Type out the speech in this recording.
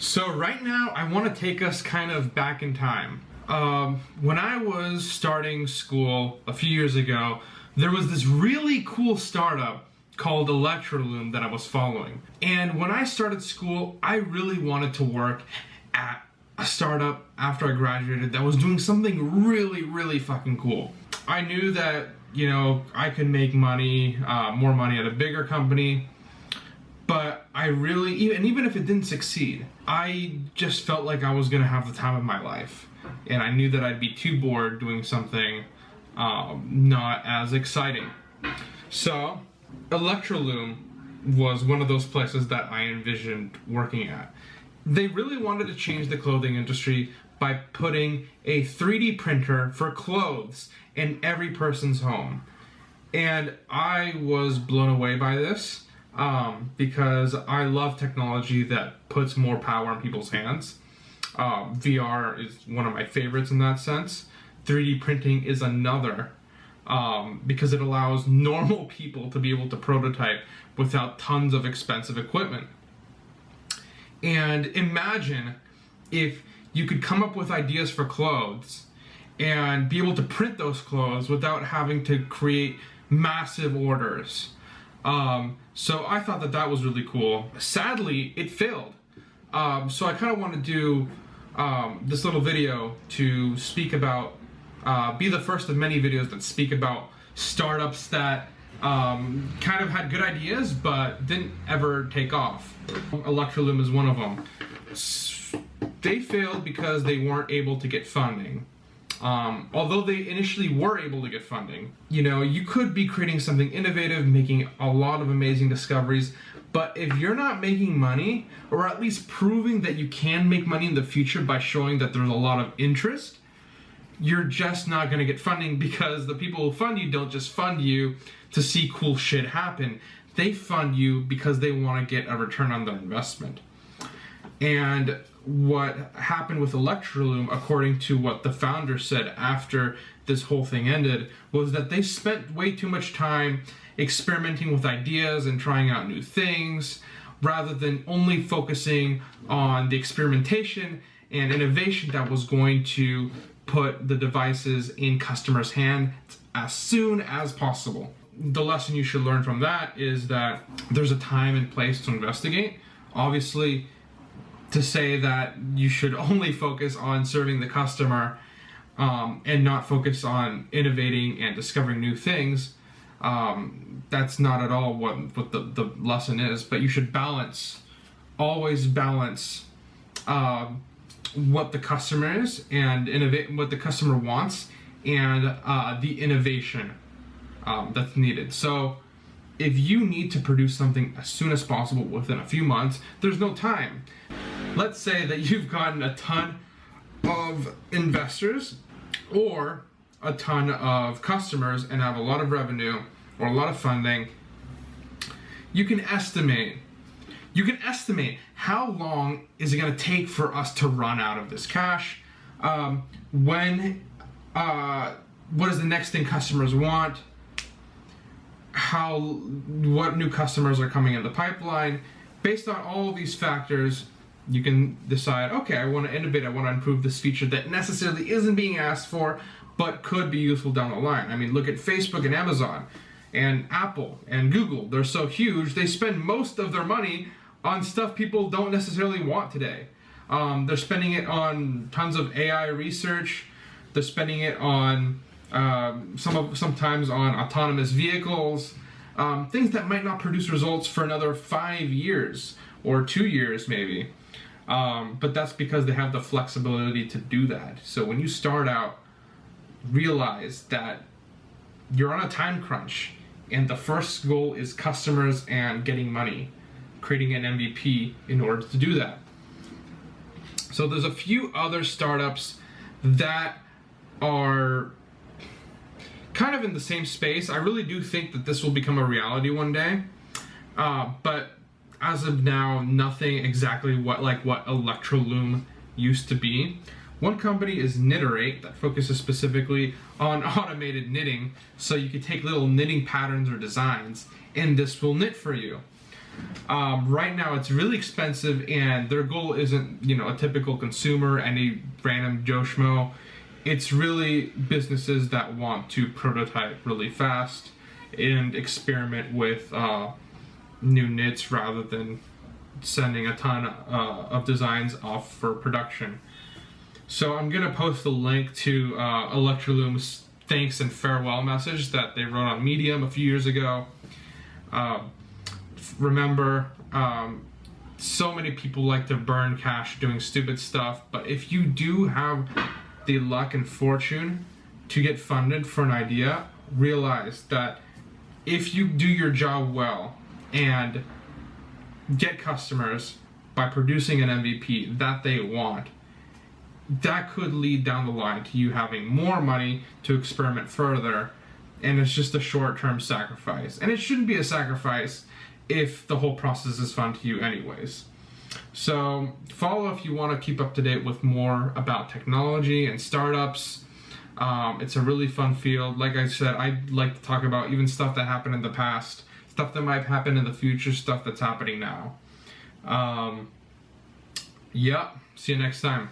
So right now, I want to take us kind of back in time. When I was starting school a few years ago, there was this really cool startup called Electroloom that I was following. And when I started school, I really wanted to work at a startup after I graduated that was doing something really, really fucking cool. I knew that, I could make money, more money at a bigger company. But I really, and even if it didn't succeed, I just felt like I was gonna have the time of my life. And I knew that I'd be too bored doing something not as exciting. So, Electroloom was one of those places that I envisioned working at. They really wanted to change the clothing industry by putting a 3D printer for clothes in every person's home. And I was blown away by this. Because I love technology that puts more power in people's hands. VR is one of my favorites in that sense. 3D printing is another, because it allows normal people to be able to prototype without tons of expensive equipment. And imagine if you could come up with ideas for clothes and be able to print those clothes without having to create massive orders. So I thought that that was really cool. Sadly, it failed. So I kind of want to do this little video to speak about, be the first of many videos that speak about startups that kind of had good ideas but didn't ever take off. Electroloom is one of them. They failed because they weren't able to get funding. Although they initially were able to get funding. You could be creating something innovative, making a lot of amazing discoveries, but if you're not making money, or at least proving that you can make money in the future by showing that there's a lot of interest, you're just not going to get funding, because the people who fund you don't just fund you to see cool shit happen. They fund you because they want to get a return on their investment. And what happened with Electroloom, according to what the founder said after this whole thing ended, was that they spent way too much time experimenting with ideas and trying out new things, rather than only focusing on the experimentation and innovation that was going to put the devices in customers' hands as soon as possible. The lesson you should learn from that is that there's a time and place to investigate. Obviously, to say that you should only focus on serving the customer and not focus on innovating and discovering new things, that's not at all what the lesson is. But you should always balance what the customer is and innovate what the customer wants, and the innovation that's needed. So if you need to produce something as soon as possible within a few months, there's no time. Let's say that you've gotten a ton of investors or a ton of customers and have a lot of revenue or a lot of funding. You can estimate how long is it going to take for us to run out of this cash, what is the next thing customers want, what new customers are coming in the pipeline. Based on all of these factors, you can decide, okay, I want to innovate, I want to improve this feature that necessarily isn't being asked for, but could be useful down the line. I mean, look at Facebook and Amazon and Apple and Google. They're so huge, they spend most of their money on stuff people don't necessarily want today. They're spending it on tons of AI research. They're spending it on sometimes on autonomous vehicles, things that might not produce results for another 5 years or 2 years maybe. But that's because they have the flexibility to do that. So when you start out, realize that you're on a time crunch, and the first goal is customers and getting money, creating an MVP in order to do that. So there's a few other startups that are kind of in the same space. I really do think that this will become a reality one day, but as of now, nothing exactly what Electroloom used to be. One company is Knitterate that focuses specifically on automated knitting, so you could take little knitting patterns or designs and this will knit for you. Right now it's really expensive, and their goal isn't, you know, a typical consumer, any random Joe Schmo. It's really businesses that want to prototype really fast and experiment with new knits rather than sending a ton of designs off for production. So I'm gonna post a link to Electroloom's thanks and farewell message that they wrote on Medium a few years ago. Remember, so many people like to burn cash doing stupid stuff, but if you do have the luck and fortune to get funded for an idea, realize that if you do your job well and get customers by producing an MVP that they want, that could lead down the line to you having more money to experiment further, and it's just a short-term sacrifice. And it shouldn't be a sacrifice if the whole process is fun to you anyways. So follow if you want to keep up to date with more about technology and startups. It's a really fun field. Like I said, I like to talk about even stuff that happened in the past, stuff that might happen in the future, stuff that's happening now. Yeah, see you next time.